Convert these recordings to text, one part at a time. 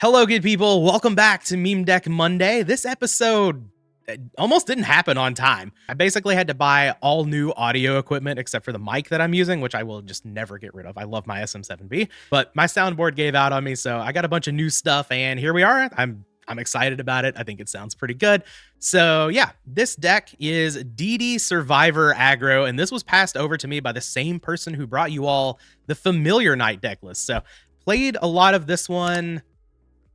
Hello, good people. Welcome back to Meme Deck Monday. This episode almost didn't happen on time. I basically had to buy all new audio equipment except for the mic that I'm using, which I will just never get rid of. I love my SM7B, but my soundboard gave out on me, so I got a bunch of new stuff, and here we are. I'm excited about it. I think it sounds pretty good. So yeah, this deck is DD Survivor Aggro, and this was passed over to me by the same person who brought you all the Familiar Night deck list. So played a lot of this one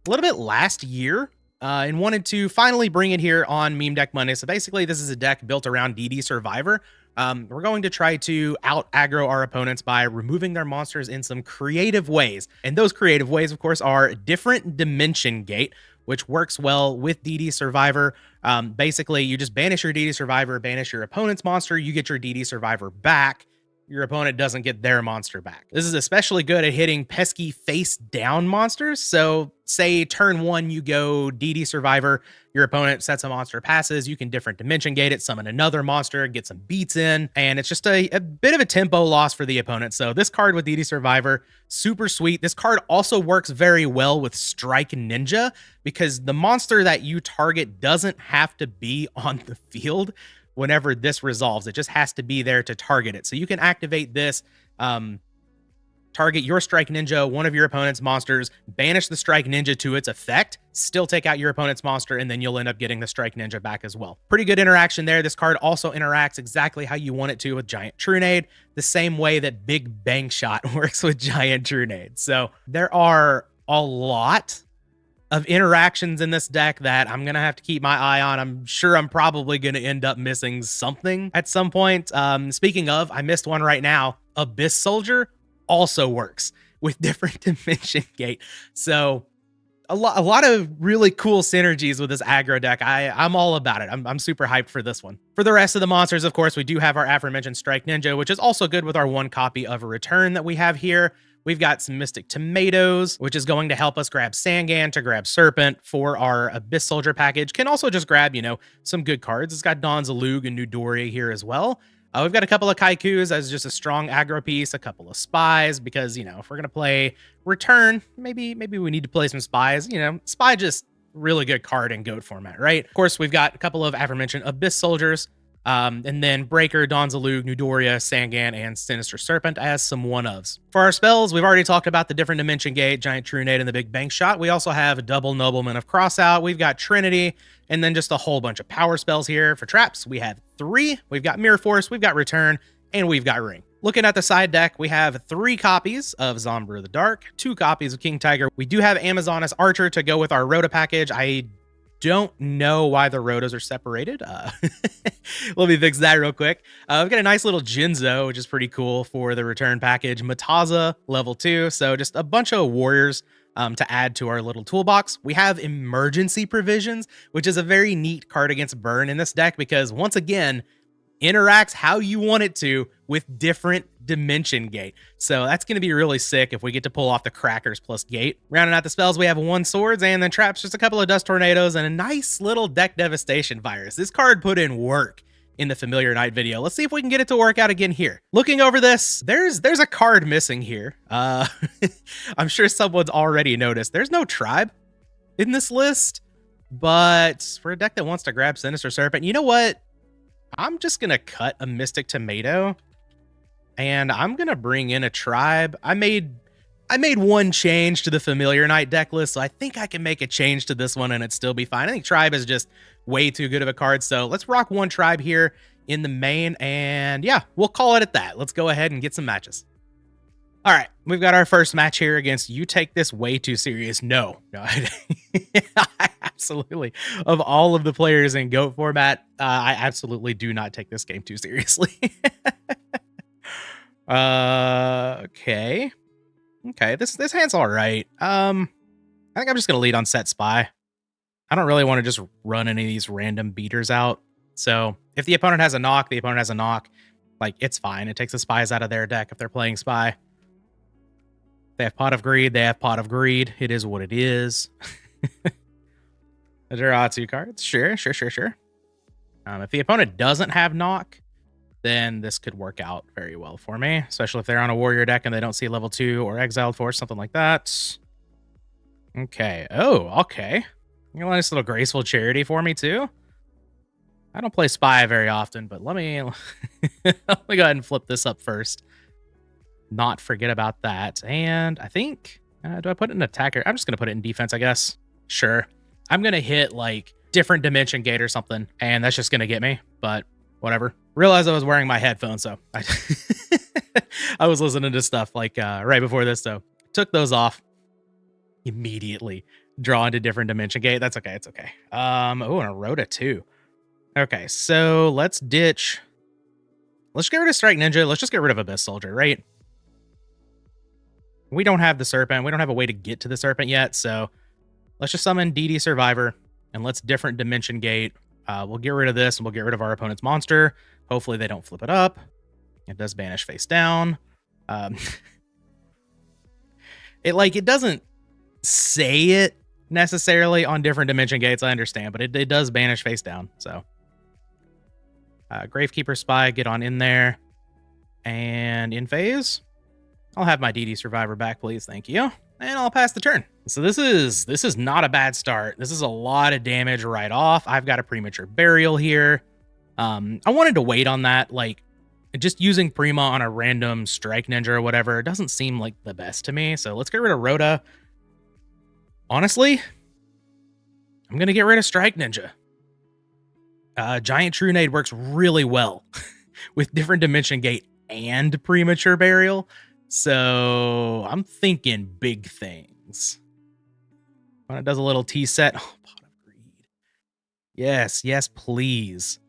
a little bit last year and wanted to finally bring it here on Meme Deck Monday. So basically, this is a deck built around DD Survivor. We're going to try to out-aggro our opponents by removing their monsters in some creative ways. And those creative ways, of course, are different Dimension Gate, which works well with DD Survivor. Basically, you just banish your DD Survivor, banish your opponent's monster, you get your DD Survivor back. Your opponent doesn't get their monster back. This is especially good at hitting pesky face down monsters. So say turn one, you go DD Survivor, your opponent sets a monster, passes, you can different dimension gate it, summon another monster, get some beats in, and it's just a bit of a tempo loss for the opponent. So this card with DD Survivor, super sweet. This card also works very well with Strike Ninja because the monster that you target doesn't have to be on the field whenever this resolves. It just has to be there to target it. So you can activate this, target your Strike Ninja, one of your opponent's monsters, banish the Strike Ninja to its effect, still take out your opponent's monster, and then you'll end up getting the Strike Ninja back as well. Pretty good interaction there. This card also interacts exactly how you want it to with Giant Trunade, the same way that Big Bang Shot works with Giant Trunade. So there are a lot of interactions in this deck that I'm gonna have to keep my eye on. I'm sure I'm probably gonna end up missing something at some point. Speaking of, I missed one right now. Abyss Soldier also works with different Dimension Gate. So a lot of really cool synergies with this aggro deck. I'm all about it. I'm super hyped for this one. For the rest of the monsters, of course, we do have our aforementioned Strike Ninja, which is also good with our one copy of a Return that we have here. We've got some Mystic Tomatoes, which is going to help us grab Sangan to grab Serpent for our Abyss Soldier package. Can also just grab, some good cards. It's got Dawn Zalug and Nudoria here as well. We've got a couple of Kaikus as just a strong aggro piece, a couple of Spies, because, if we're going to play Return, maybe we need to play some Spies. Spy just really good card in GOAT format, right? Of course, we've got a couple of aforementioned Abyss Soldiers, and then Breaker, Dawn Zalug, Nudoria, Sangan, and Sinister Serpent as some one-ofs. For our spells, we've already talked about the different Dimension Gate, Giant Trunade, and the Big Bang Shot. We also have Double Nobleman of Crossout. We've got Trinity, and then just a whole bunch of power spells here. For traps, we have 3. We've got Mirror Force, we've got Return, and we've got Ring. Looking at the side deck, we have 3 copies of Zombra the Dark, 2 copies of King Tiger. We do have Amazoness Archer to go with our Rhoda package. I don't know why the Rhodas are separated. Let me fix that real quick. We've got a nice little Jinzo, which is pretty cool for the Return package. Mataza, level 2. So just a bunch of warriors to add to our little toolbox. We have Emergency Provisions, which is a very neat card against burn in this deck because, once again, interacts how you want it to with different Dimension Gate. So that's going to be really sick if we get to pull off the Crackers plus Gate. Rounding out the spells, we have 1 Swords, and then traps, just a couple of Dust Tornadoes, and a nice little Deck Devastation Virus. This card put in work in the Familiar Night video. Let's see if we can get it to work out again here. Looking over this, there's a card missing here. I'm sure someone's already noticed. There's no Tribe in this list, but for a deck that wants to grab Sinister Serpent, you know what? I'm just going to cut a Mystic Tomato, and I'm going to bring in a Tribe. I made 1 change to the Familiar Night deck list, so I think I can make a change to this one and it'd still be fine. I think Tribe is just way too good of a card, so let's rock 1 Tribe here in the main, and yeah, we'll call it at that. Let's go ahead and get some matches. All right, we've got our first match here against You Take This Way Too Serious. No, absolutely. Of all of the players in GOAT format, I absolutely do not take this game too seriously. Okay, this hand's all right. I think I'm just gonna lead on Set Spy. I don't really want to just run any of these random beaters out. So if the opponent has a knock, the opponent has a knock. Like, it's fine. It takes the Spies out of their deck if they're playing Spy. They have Pot of Greed. They have Pot of Greed. It is what it is. Draw 2 cards. Sure. If the opponent doesn't have knock, then this could work out very well for me, especially if they're on a warrior deck and they don't see level 2 or exiled force, something like that. Okay. Oh, okay. You want a nice little graceful charity for me too? I don't play spy very often, but let me let me go ahead and flip this up first. Not forget about that. And I think, do I put it in attacker? I'm just going to put it in defense, I guess. Sure. I'm going to hit like different dimension gate or something, and that's just going to get me, but whatever. Realized I was wearing my headphones, so I was listening to stuff like right before this, so took those off immediately. Draw into different dimension gate. That's okay. It's okay. Oh, and a Rhoda too. Okay, so let's ditch. Let's get rid of Strike Ninja. Let's just get rid of Abyss Soldier, right? We don't have the Serpent. We don't have a way to get to the Serpent yet, so let's just summon DD Survivor, and let's different dimension gate. We'll get rid of this, and we'll get rid of our opponent's monster. Hopefully they don't flip it up. It does banish face down. It doesn't say it necessarily on different dimension gates, I understand, but it does banish face down, so. Gravekeeper Spy, get on in there. And in phase, I'll have my DD Survivor back, please. Thank you. And I'll pass the turn. So this is not a bad start. This is a lot of damage right off. I've got a premature burial here. I wanted to wait on that. Like, just using Prima on a random Strike Ninja or whatever, it doesn't seem like the best to me. So let's get rid of Rhoda. Honestly, I'm going to get rid of Strike Ninja. Giant True Nade works really well with different dimension gate and premature burial. So I'm thinking big things. When it does a little T set. Oh, Pot of Greed. Yes, yes, please.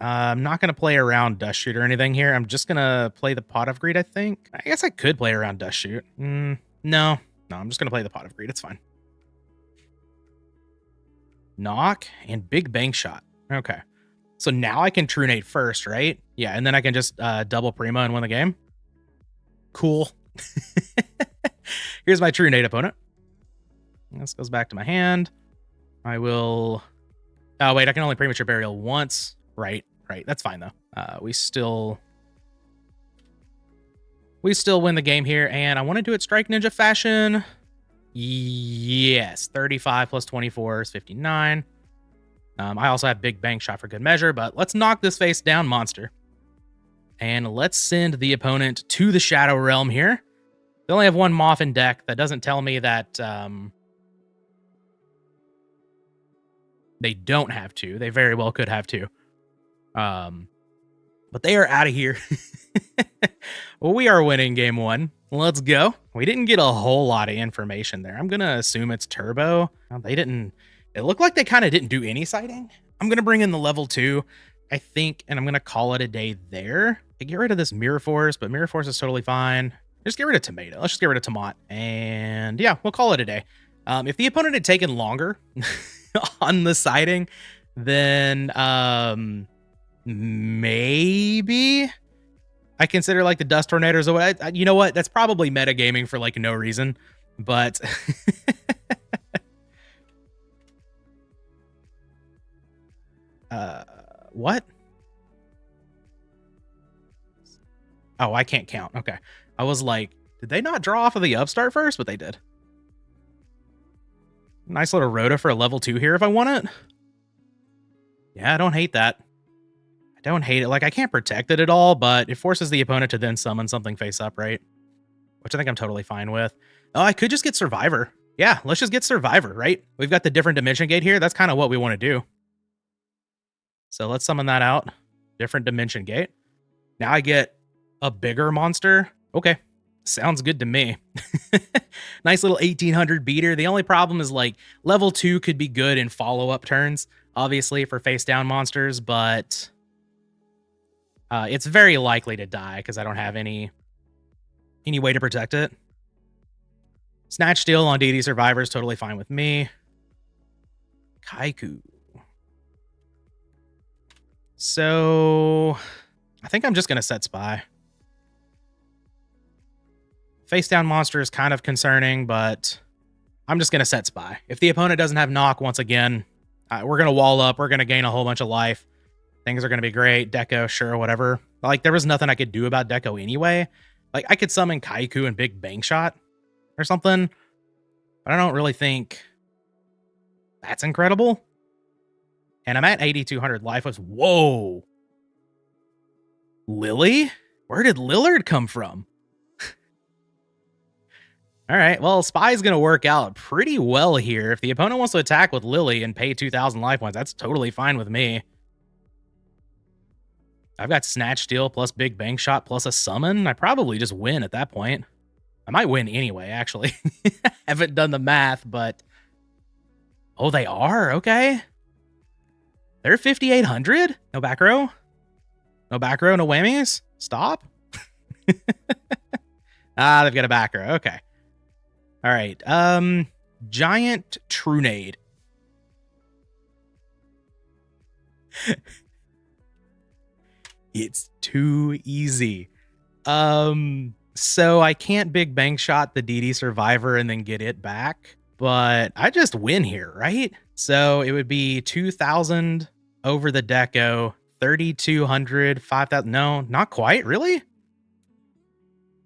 I'm not going to play around Dust Shoot or anything here. I'm just going to play the Pot of Greed, I think. I guess I could play around Dust Shoot. No, I'm just going to play the Pot of Greed. It's fine. Knock and Big Bang Shot. Okay. So now I can True Nade first, right? Yeah, and then I can just double Prima and win the game. Cool. Here's my True Nade opponent. This goes back to my hand. I will... Oh, wait, I can only premature burial once. Right. That's fine, though. We still win the game here, and I want to do it Strike Ninja fashion. Yes, 35 plus 24 is 59. I also have Big Bang Shot for good measure, but let's knock this face down monster. And let's send the opponent to the Shadow Realm here. They only have one Moth in deck. That doesn't tell me that they don't have two. They very well could have two. But they are out of here. Well, we are winning game one. Let's go. We didn't get a whole lot of information there. I'm going to assume it's turbo. They didn't... It looked like they kind of didn't do any sighting. I'm going to bring in the level 2, I think, and I'm going to call it a day there. I get rid of this Mirror Force, but Mirror Force is totally fine. Just get rid of Tomato. Let's just get rid of Tomat. And yeah, we'll call it a day. If the opponent had taken longer on the sighting, then maybe I consider like the Dust Tornadoes or what. You know what? That's probably metagaming for like no reason, but... What? Oh, I can't count. Okay. I was like, did they not draw off of the upstart first? But they did. Nice little Rhoda for a level 2 here if I want it. Yeah, I don't hate that. I don't hate it. Like, I can't protect it at all, but it forces the opponent to then summon something face up, right? Which I think I'm totally fine with. Oh, I could just get Survivor. Yeah, let's just get Survivor, right? We've got the different dimension gate here. That's kind of what we want to do. So let's summon that out. Different dimension gate. Now I get a bigger monster. Okay. Sounds good to me. Nice little 1800 beater. The only problem is like level 2 could be good in follow-up turns, obviously for face down monsters, but it's very likely to die because I don't have any way to protect it. Snatch Steal on DD Survivor is totally fine with me. Kaiku. So, I think I'm just going to set Spy. Face down monster is kind of concerning, but I'm just going to set Spy. If the opponent doesn't have knock once again, we're going to wall up. We're going to gain a whole bunch of life. Things are going to be great. Deco, sure, whatever. Like, there was nothing I could do about Deco anyway. Like, I could summon Kaiku and Big Bang Shot or something. But I don't really think that's incredible. And I'm at 8,200 life. Whoa. Lily? Where did Lillard come from? All right, well, Spy's going to work out pretty well here. If the opponent wants to attack with Lily and pay 2,000 life points, that's totally fine with me. I've got Snatch Steal plus Big Bang Shot plus a Summon. I probably just win at that point. I might win anyway, actually. Haven't done the math, but... Oh, they are? Okay. They're 5,800? No back row? No back row, no whammies? Stop? Ah, they've got a back row. Okay. All right. Giant Trunade. It's too easy. So I can't Big Bang Shot the DD Survivor and then get it back, but I just win here, right? So it would be 2,000 over the deco, 3,200, 5,000. No, not quite. Really?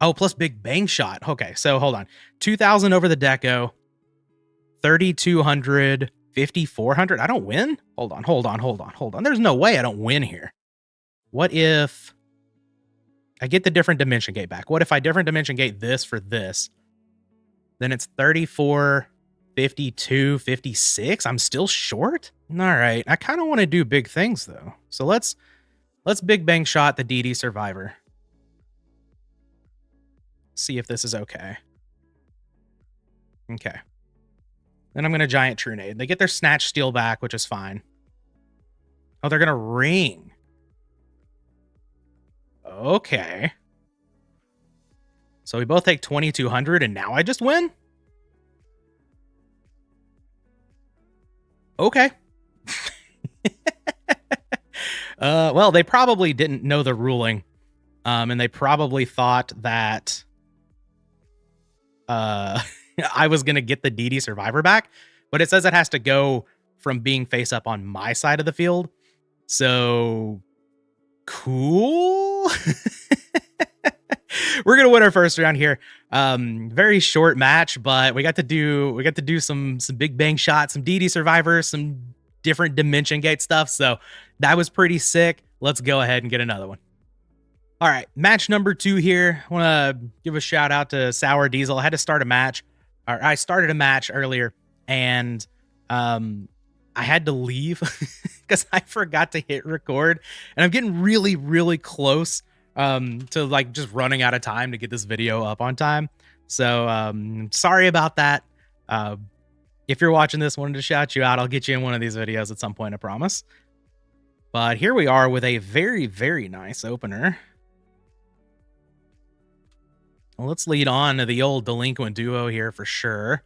Oh, plus Big Bang Shot. Okay, so hold on. 2,000 over the deco, 3,200, 5,400. I don't win? Hold on. There's no way I don't win here. What if I get the different dimension gate back? What if I different dimension gate this for this? Then it's 34, 52, 56. I'm still short? All right. I kind of want to do big things, though. So let's Big Bang Shot the DD Survivor. See if this is okay. Okay. Then I'm going to Giant Trunade. They get their Snatch Steal back, which is fine. Oh, they're going to Ring. Okay. So we both take 2,200, and now I just win? Okay. Well, they probably didn't know the ruling. And they probably thought that I was going to get the DD Survivor back, but it says it has to go from being face up on my side of the field. So cool. We're going to win our first round here. Very short match, but we got to do some Big Bang Shots, some DD Survivor, some different dimension gate stuff. So that was pretty sick. Let's go ahead and get another one. All right, match number 2 here. I want to give a shout out to Sour Diesel. I had to start a match, or I started a match earlier, and I had to leave because I forgot to hit record, and I'm getting really, really close to like just running out of time to get this video up on time. So sorry about that. If you're watching this, wanted to shout you out. I'll get you in one of these videos at some point, I promise. But here we are with a very, very nice opener. Well, let's lead on to the old delinquent duo here for sure.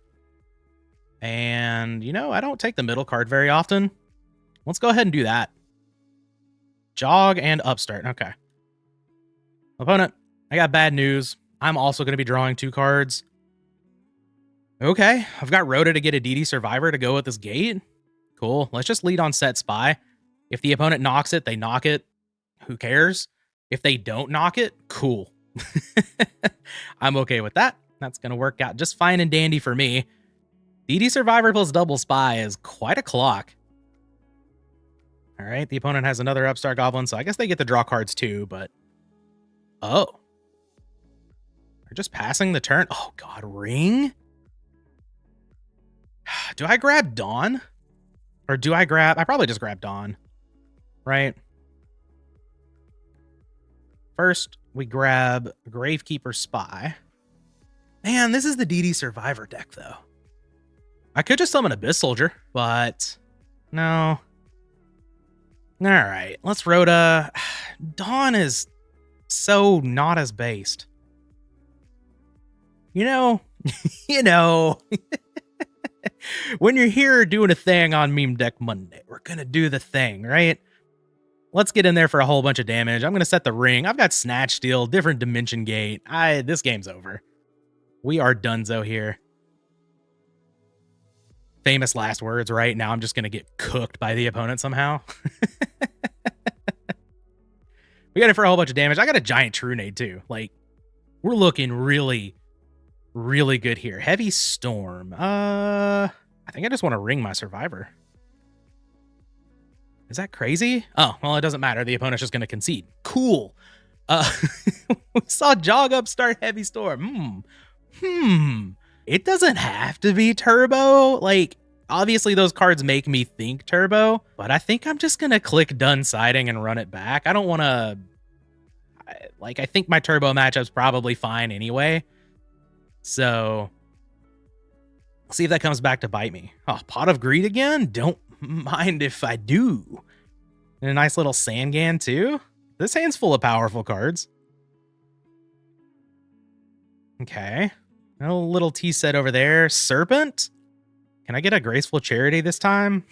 And, you know, I don't take the middle card very often. Let's go ahead and do that. Jog and Upstart. Okay. Opponent, I got bad news. I'm also going to be drawing 2 cards. Okay. I've got Rhoda to get a DD Survivor to go with this gate. Cool. Let's just lead on set Spy. If the opponent knocks it, they knock it. Who cares? If they don't knock it, cool. I'm okay with that. That's going to work out just fine and dandy for me. DD Survivor plus double Spy is quite a clock. All right, the opponent has another Upstart Goblin, so I guess they get to draw cards too, but... Oh. They're just passing the turn. Oh, God, Ring? Do I grab Dawn? Or do I grab... I probably just grab Dawn, right? First, we grab Gravekeeper Spy. Man, this is the DD Survivor deck, though. I could just summon Abyss Soldier, but no. All right, let's Rhoda. Dawn is so not as based. You know, when you're here doing a thing on Meme Deck Monday, we're going to do the thing, right? Let's get in there for a whole bunch of damage. I'm going to set the ring. I've got Snatch Steal, different dimension gate. This game's over. We are donezo here. Famous last words, right? Now I'm just going to get cooked by the opponent somehow. We got it for a whole bunch of damage. I got a Giant Trunade too. Like, we're looking really, really good here. Heavy Storm. I think I just want to ring my Survivor. Is that crazy? Oh, well, it doesn't matter. The opponent's just going to concede. Cool. We saw Jog Up start Heavy Storm. It doesn't have to be Turbo. Like, obviously those cards make me think Turbo, but I think I'm just going to click Done Siding and run it back. I don't want to... Like, I think my Turbo matchup's probably fine anyway. So, see if that comes back to bite me. Oh, Pot of Greed again? Don't mind if I do. And a nice little Sangan too. This hand's full of powerful cards. Okay. A little T set over there. Serpent? Can I get a Graceful Charity this time?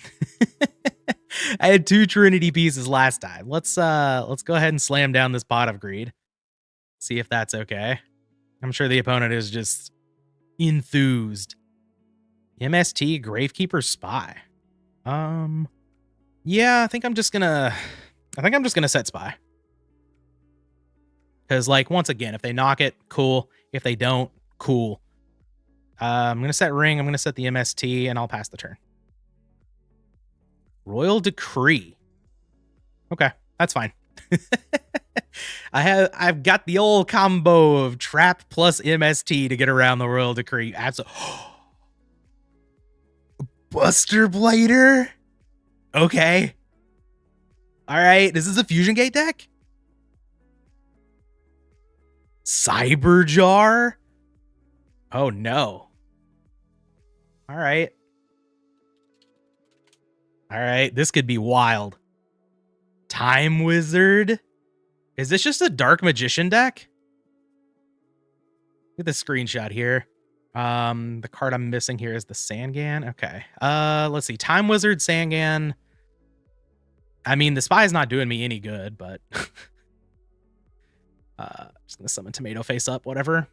I had 2 Trinity pieces last time. Let's go ahead and slam down this Pot of Greed. See if that's okay. I'm sure the opponent is just enthused. MST Gravekeeper Spy. Yeah, I think I'm just gonna set Spy. Because, like, once again, if they knock it, cool. If they don't, cool. I'm gonna set Ring, I'm gonna set the MST, and I'll pass the turn. Royal Decree. Okay, that's fine. I've got the old combo of Trap plus MST to get around the Royal Decree. Absolutely. Buster Blader? Okay. Alright, this is a Fusion Gate deck? Cyber Jar? Oh no. Alright. Alright, this could be wild. Time Wizard? Is this just a Dark Magician deck? Look at the screenshot here. The card I'm missing here is the Sangan. Okay. Let's see. Time Wizard, Sangan. I mean, the Spy is not doing me any good, but just gonna summon Tomato Face up, whatever.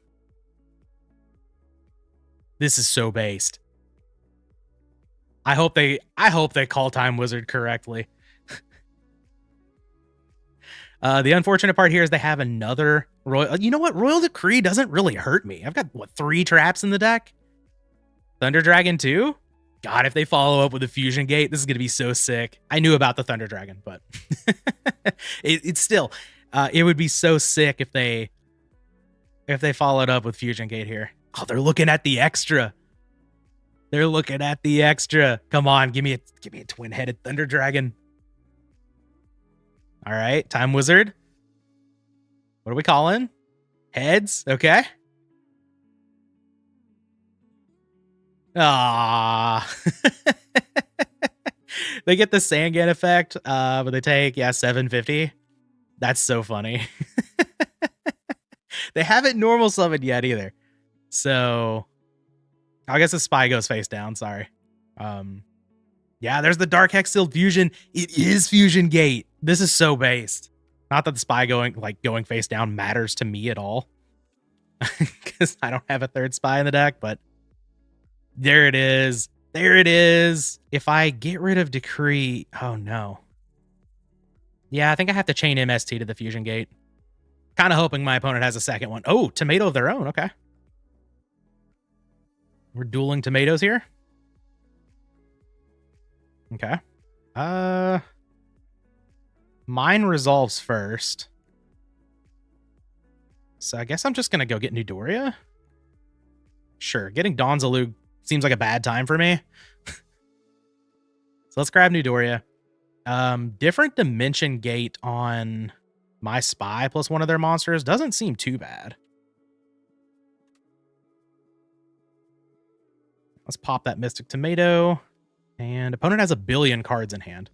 This is so based. I hope they call Time Wizard correctly. The unfortunate part here is they have another Royal. You know what? Royal Decree doesn't really hurt me. I've got, what, 3 traps in the deck? Thunder Dragon 2? God, if they follow up with a Fusion Gate, this is going to be so sick. I knew about the Thunder Dragon, but it's still, it would be so sick if they followed up with Fusion Gate here. Oh, they're looking at the extra. They're looking at the extra. Come on, give me a twin-headed Thunder Dragon. All right, Time Wizard. What are we calling? Heads, okay. Ah, they get the Sangan effect, but they take, yeah, 750. That's so funny. They haven't normal summoned yet either. So I guess the Spy goes face down, sorry. Yeah, there's the Dark Hex Sealed Fusion. It is Fusion Gate. This is so based. Not that the Spy going face down matters to me at all. Because I don't have a 3rd Spy in the deck, but there it is. There it is. If I get rid of Decree, oh no. Yeah, I think I have to chain MST to the Fusion Gate. Kind of hoping my opponent has a second one. Oh, Tomato of their own. Okay. We're dueling tomatoes here. Okay. Mine resolves first. So I guess I'm just going to go get Newdoria. Sure. Getting Donzalug seems like a bad time for me. So let's grab Newdoria. Different Dimension Gate on my Spy plus one of their monsters doesn't seem too bad. Let's pop that Mystic Tomato. And opponent has 1 billion cards in hand.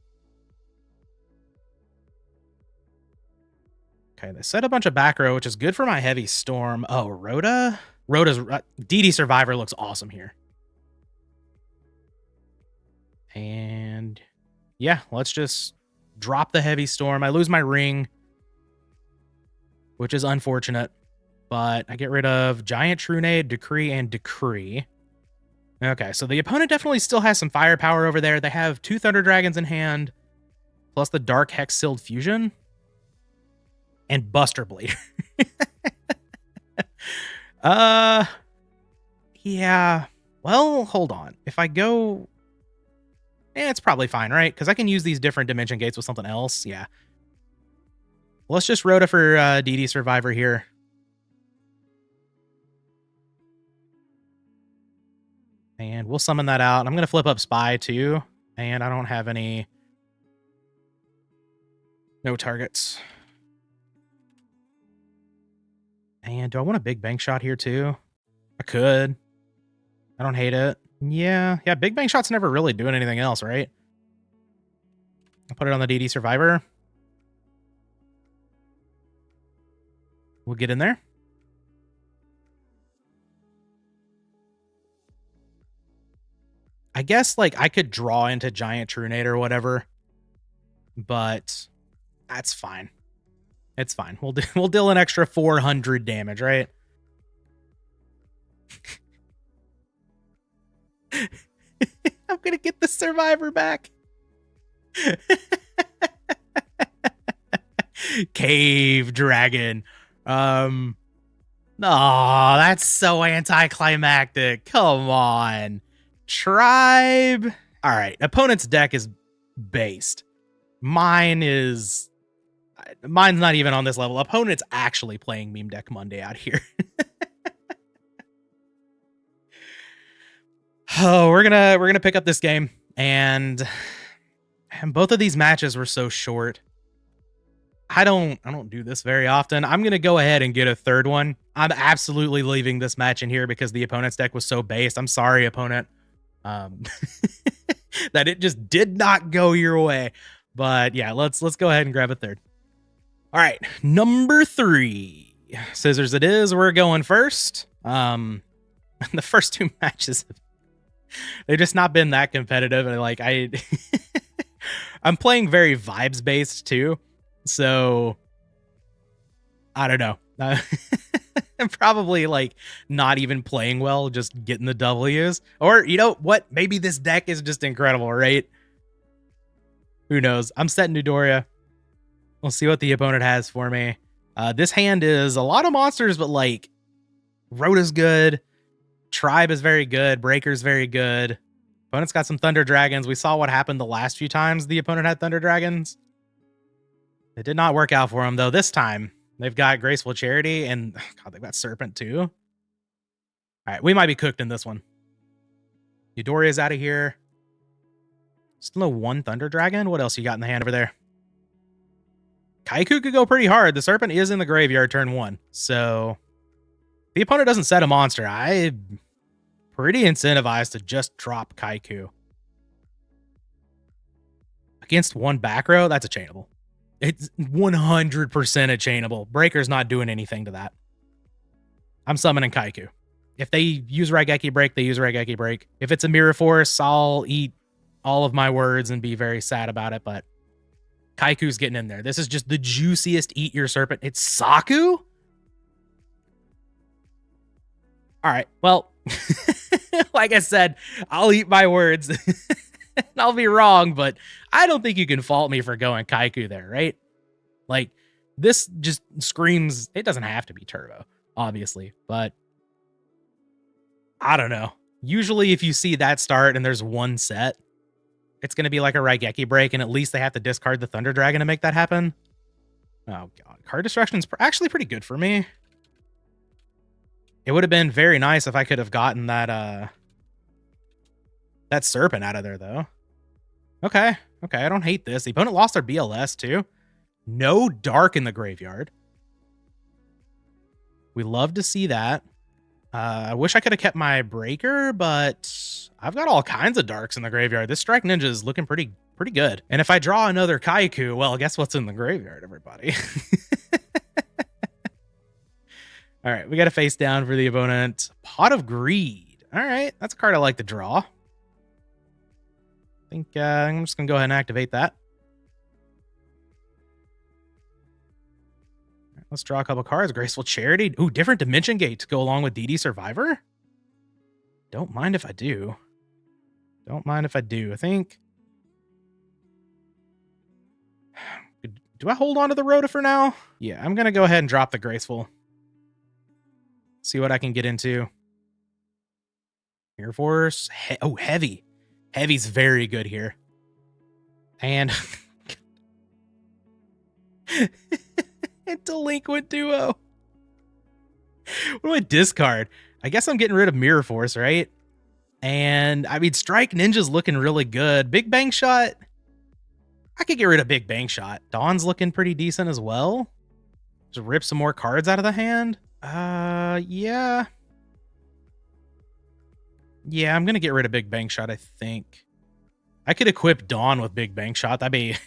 Okay, they set a bunch of back row, which is good for my Heavy Storm. Oh, Rhoda? Rhoda's DD Survivor looks awesome here. And yeah, let's just drop the Heavy Storm. I lose my ring, which is unfortunate, but I get rid of Giant Trunade, Decree, and Decree. Okay, so the opponent definitely still has some firepower over there. They have 2 Thunder Dragons in hand, plus the Dark Hex Sealed Fusion, and Buster Blader. Yeah. Well, hold on. If I go... it's probably fine, right? Because I can use these different dimension gates with something else. Yeah. Let's just Rhoda for DD Survivor here. And we'll summon that out. I'm going to flip up Spy too. And I don't have any... no targets. And do I want a big bank shot here too? I could. I don't hate it. Yeah, big bank shot's never really doing anything else, right? I'll put it on the DD Survivor. We'll get in there. I guess, like, I could draw into Giant Trunade or whatever, but that's fine. It's fine. We'll deal an extra 400 damage, right? I'm gonna get the Survivor back. Cave Dragon. Oh, that's so anticlimactic. Come on. Tribe. All right. Opponent's deck is based. Mine's not even on this level. Opponent's actually playing Meme Deck Monday out here. Oh, we're gonna pick up this game, and both of these matches were so short. I don't do this very often. I'm gonna go ahead and get a third one. I'm absolutely leaving this match in here because the opponent's deck was so based. I'm sorry, opponent, that it just did not go your way. But yeah, let's go ahead and grab a third. All right, number 3, scissors it is. We're going first. The first 2 matches, they've just not been that competitive. And like I'm playing very vibes based too, so I don't know. I'm probably like not even playing well, just getting the W's. Or you know what? Maybe this deck is just incredible, right? Who knows? I'm setting Newdoria. We'll see what the opponent has for me. This hand is a lot of monsters, but like Rhoda's good. Tribe is very good. Breaker's very good. Opponent's got some Thunder Dragons. We saw what happened the last few times the opponent had Thunder Dragons. It did not work out for him, though. This time, they've got Graceful Charity, and God, they've got Serpent, too. All right, we might be cooked in this one. Eudoria's out of here. Still no 1 Thunder Dragon? What else you got in the hand over there? Kaiku could go pretty hard. The Serpent is in the graveyard turn 1, so the opponent doesn't set a monster. I'm pretty incentivized to just drop Kaiku. Against 1 back row, that's a chainable. It's 100% a chainable. Breaker's not doing anything to that. I'm summoning Kaiku. If they use Raigeki Break, they use Raigeki Break. If it's a Mirror Force, I'll eat all of my words and be very sad about it, but Kaiku's getting in there. This is just the juiciest Eat Your Serpent. It's Saku? All right, well, like I said, I'll eat my words. I'll be wrong, but I don't think you can fault me for going Kaiku there, right? Like, this just screams, it doesn't have to be turbo, obviously, but I don't know. Usually if you see that start and there's 1 set, it's going to be like a Raigeki Break, and at least they have to discard the Thunder Dragon to make that happen. Oh, God. Card destruction is actually pretty good for me. It would have been very nice if I could have gotten that that Serpent out of there, though. Okay. I don't hate this. The opponent lost their BLS, too. No Dark in the graveyard. We love to see that. I wish I could have kept my Breaker, but I've got all kinds of Darks in the graveyard. This Strike Ninja is looking pretty good. And if I draw another Kaiku, well, guess what's in the graveyard, everybody? All right, we got a face down for the opponent. Pot of Greed. All right, that's a card I like to draw. I think I'm just going to go ahead and activate that. All right, let's draw a couple cards. Graceful Charity. Ooh, different Dimension Gate to go along with DD Survivor. Don't mind if I do. Don't mind if I do. I think... Do I hold on to the Rhoda for now? Yeah, I'm going to go ahead and drop the Graceful. See what I can get into. Mirror Force. Oh, Heavy. Heavy's very good here. And Delinquent Duo. What do I discard? I guess I'm getting rid of Mirror Force, right? And I mean, Strike Ninja's looking really good. Big Bang Shot. I could get rid of Big Bang Shot. Dawn's looking pretty decent as well. Just rip some more cards out of the hand. Yeah. Yeah, I'm going to get rid of Big Bang Shot, I think. I could equip Dawn with Big Bang Shot. That'd be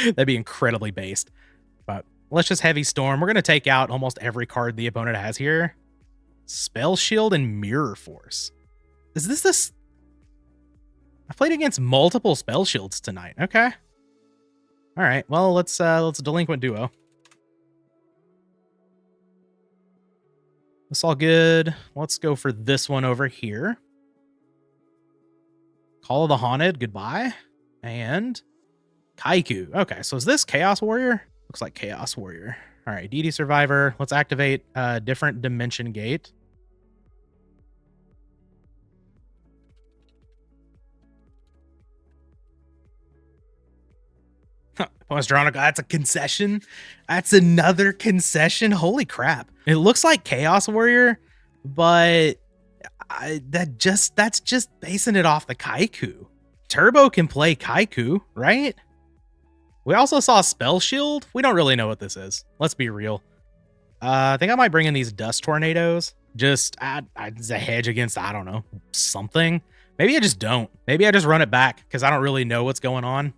that'd be incredibly based. But let's just Heavy Storm. We're going to take out almost every card the opponent has here. Spell Shield and Mirror Force. Is this? I played against multiple Spell Shields tonight. Okay. All right. Well, let's Delinquent Duo. That's all good. Let's go for this one over here. Call of the Haunted. Goodbye. And Kaiku. Okay, so is this Chaos Warrior? Looks like Chaos Warrior. All right, DD Survivor. Let's activate a different Dimension Gate. Postronical, that's a concession. That's another concession. Holy crap. It looks like Chaos Warrior, but that's just basing it off the Kaiku. Turbo can play Kaiku, right? We also saw Spell Shield. We don't really know what this is. Let's be real. I think I might bring in these Dust Tornadoes. Just as a hedge against, I don't know, something. Maybe I just don't. Maybe I just run it back because I don't really know what's going on.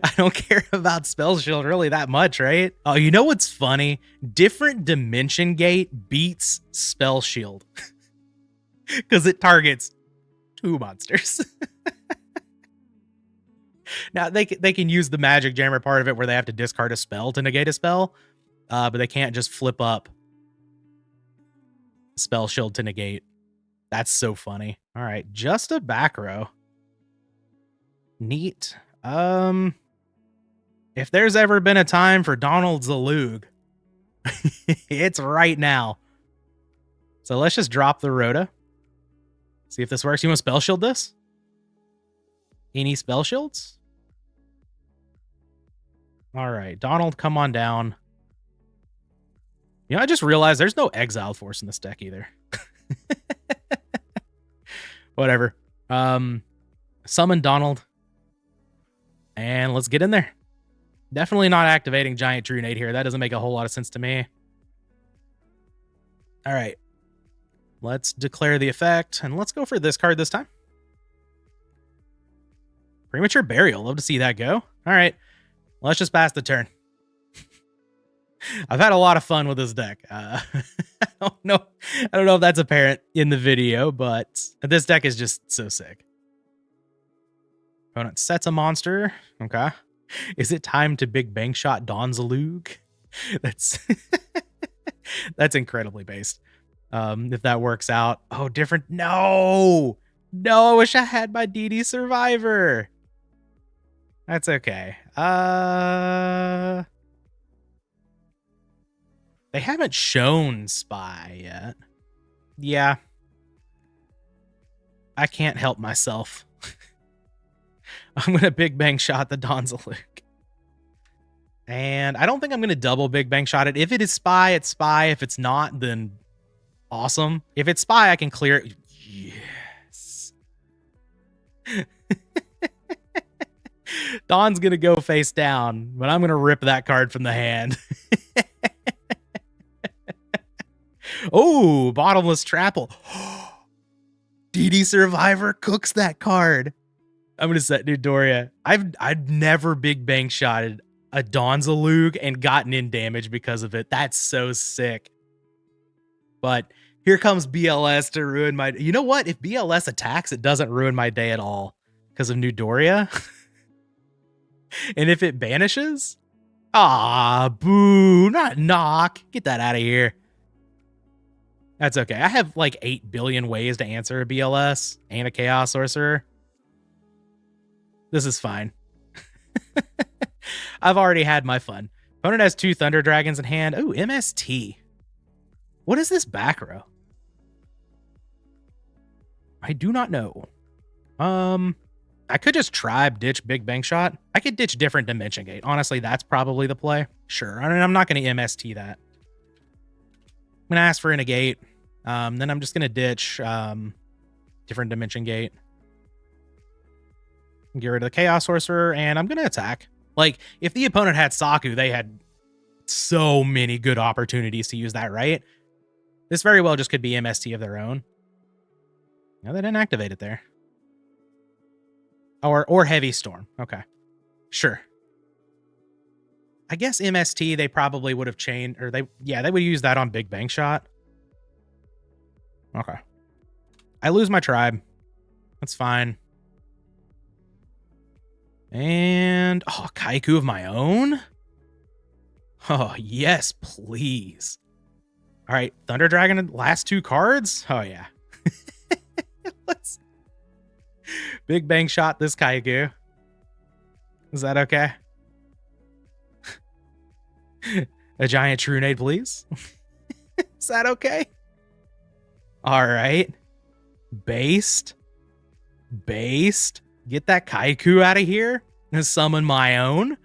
I don't care about Spell Shield really that much, right? Oh, you know what's funny? Different Dimension Gate beats Spell Shield. Because it targets 2 monsters. Now, they can use the Magic Jammer part of it where they have to discard a spell to negate a spell. But they can't just flip up Spell Shield to negate. That's so funny. All right, just a back row. Neat. If there's ever been a time for Donald Zalug, it's right now. So let's just drop the Rhoda. See if this works. You want to Spell Shield this? Any Spell Shields? All right, Donald, come on down. You know, I just realized there's no Exile Force in this deck either. Whatever. Summon Donald. And let's get in there. Definitely not activating Giant Trunade here. That doesn't make a whole lot of sense to me. All right. Let's declare the effect, and let's go for this card this time. Premature Burial. Love to see that go. All right. Let's just pass the turn. I've had a lot of fun with this deck. I don't know if that's apparent in the video, but this deck is just so sick. Opponent sets a monster. Okay. Is it time to Big Bang Shot Donzalug? That's incredibly based. If that works out. Oh, different. No, I wish I had my DD Survivor. That's okay. They haven't shown Spy yet. Yeah. I can't help myself. I'm going to Big Bang Shot the Donzalug. And I don't think I'm going to double Big Bang Shot it. If it is Spy, it's Spy. If it's not, then awesome. If it's Spy, I can clear it. Yes. Don's going to go face down, but I'm going to rip that card from the hand. Oh, Bottomless Trapple. DD Survivor cooks that card. I'm going to set Newdoria. I've never Big Bang shotted a Donzalug and gotten in damage because of it. That's so sick. But here comes BLS to ruin my... You know what? If BLS attacks, it doesn't ruin my day at all because of Newdoria. And if it banishes... Ah, boo. Not knock. Get that out of here. That's okay. I have like 8 billion ways to answer a BLS and a Chaos Sorcerer. This is fine. I've already had my fun. Opponent has 2 Thunder Dragons in hand. Oh, MST. What is this back row? I do not know. I could just tribe ditch Big Bang Shot. I could ditch different Dimension Gate. Honestly, that's probably the play. Sure. I mean, I'm not going to MST that. I'm going to ask for a negate. Then I'm just going to ditch different Dimension Gate. Get rid of the Chaos Sorcerer, and I'm going to attack. Like, if the opponent had Saku, they had so many good opportunities to use that, right? This very well just could be MST of their own. No, they didn't activate it there. Or Heavy Storm. Okay. Sure. I guess MST, they probably would have chained, or they would use that on Big Bang Shot. Okay. I lose my tribe. That's fine. And, oh, Kaiku of my own? Oh, yes, please. All right, Thunder Dragon, last 2 cards? Oh, yeah. Let's Big Bang Shot this Kaiku. Is that okay? A giant Trunade, please. Is that okay? All right. Based. Get that Kaiku out of here and summon my own.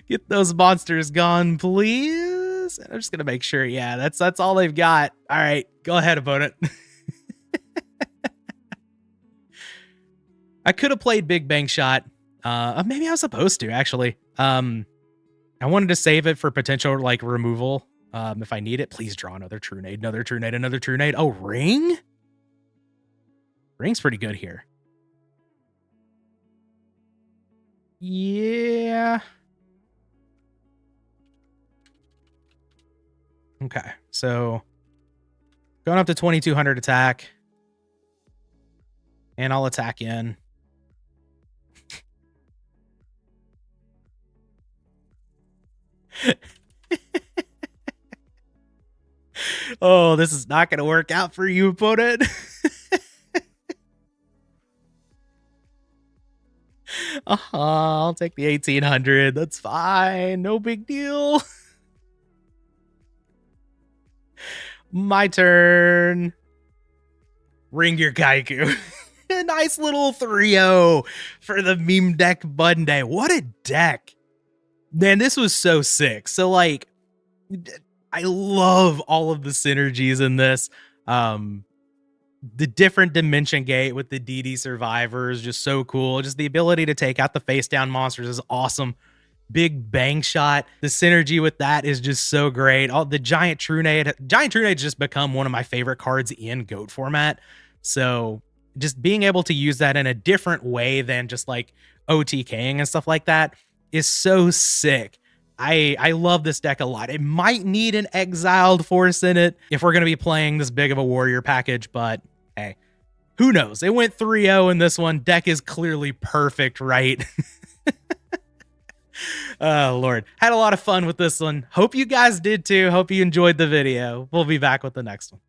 Get those monsters gone, please. I'm just gonna make sure. Yeah, that's all they've got. All right, go ahead, opponent. I could have played Big Bang Shot. Maybe I was supposed to actually. I wanted to save it for potential like removal. If I need it, please draw another Trunade, another Trunade, another Trunade. Oh, Ring? Ring's pretty good here. Yeah. Okay, so going up to 2200 attack. And I'll attack in. Oh, this is not going to work out for you, opponent. I'll take the 1800. That's fine. No big deal. My turn. Ring your Kaiku. A nice little 3-0 for the Meme Deck Monday. What a deck. Man, this was so sick. So, like, I love all of the synergies in this. The different Dimension Gate with the DD Survivors, just so cool. Just the ability to take out the face down monsters is awesome. Big Bang Shot, the synergy with that is just so great. All the Giant Trunade's just become one of my favorite cards in GOAT format. So just being able to use that in a different way than just like OTKing and stuff like that is so sick. I love this deck a lot. It might need an Exiled Force in it if we're going to be playing this big of a warrior package, but hey, who knows? It went 3-0 in this one. Deck is clearly perfect, right? Oh, Lord. Had a lot of fun with this one. Hope you guys did too. Hope you enjoyed the video. We'll be back with the next one.